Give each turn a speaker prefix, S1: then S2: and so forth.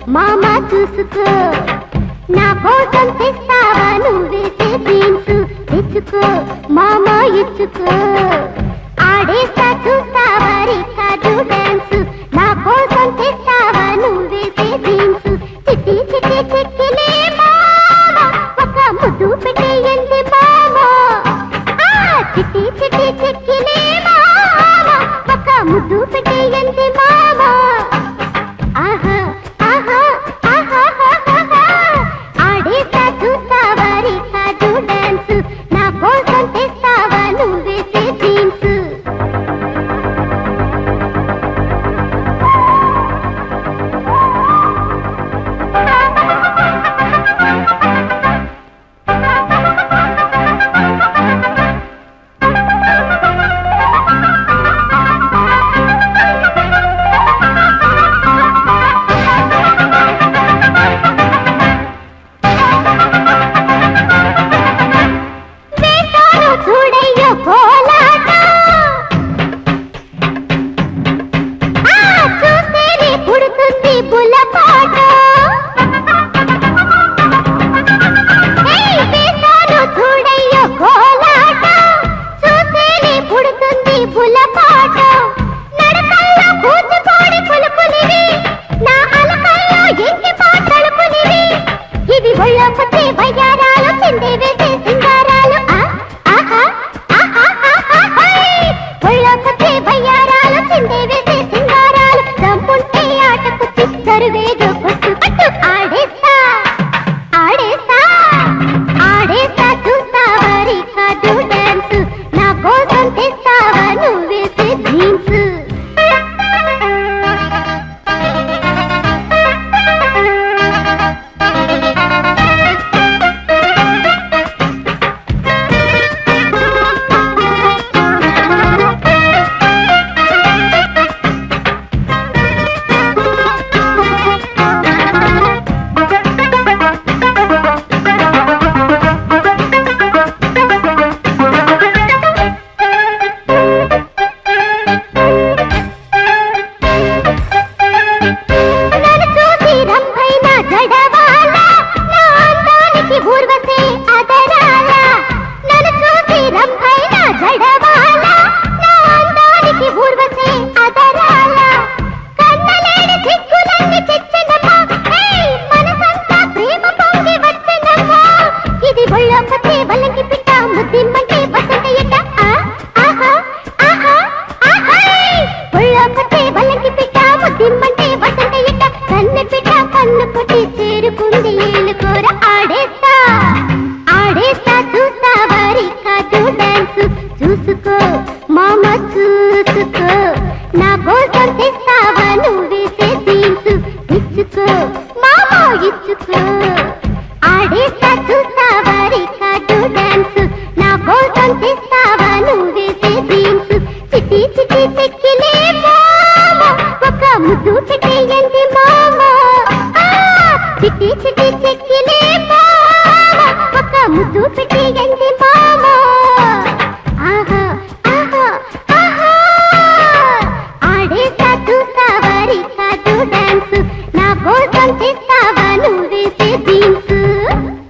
S1: మామా చూసుకో నా కోసం తెస్తావా నువ్వేసే జీన్స్ తెచ్చుకో మామా ఇచ్చుకో ఆడేస్తా చూస్తావా రికార్డు డాన్స్ నా కోసం తెస్తావా నువ్వేసే జీన్స్ చిట్టి చిట్టి చెక్కిలే మామా ఒక ముద్దు పెట్టేయండి మామా చిట్టి చిట్టి చెక్కిలే మామా ఒక ముద్దు పెట్టేయండి మామా ఆహా ఆహా ఆహా ఆడేస్తా చూస్తావా రికార్డు డాన్స్ నా కోసం తెస్తావా నువ్వేసే జీన్స్ చూడయ్యో కోలాట చూస్తేనే పుడుతుంది బుల్లపాట చూడయ్యో కోలాట చూస్తేనే పుడుతుంది బుల్లపాట నడకల్లో కూచిపూడి పులుపునివి నా అలకల్లో ఎంకి పాటలుపునివి ఇవి ఒళ్ళొప్పతే వయ్యారాలు చిందే వేసే సింగారాలు ఒళ్ళొప్పతే వయ్యారాలు చిందే వేసే సింగారాలు దమ్ముంటే ఆటకు చిత్తరువేదో కొట్టు పట్టు ఆడేస్తా ఆడేస్తా ఆడేస్తా చూస్తావా రికార్డు డాన్స్ నా కోసం తెస్తావా నువ్వేసే జీన్స్ చేరుకుంది ఏలుకోర ఆడేస్తా ఆడేస్తా చూస్తావా రికార్డు డాన్స్ చూసుకో మామ చూసుకో నా కోసం తెస్తావా నువ్వేసే జీన్స్ ఇచ్చుకో మామ ఇచ్చుకో ఆడేస్తా చూస్తావా రికార్డు డాన్స్ నా కోసం తెస్తావా నువ్వేసే జీన్స్ చిట్టి చిట్టి చెక్కిలే మామ ఒక ముద్దు పెట్టేయండి మామ చిట్టి చిట్టి చెక్కిలే మామ ఒక ముద్దు పెట్టి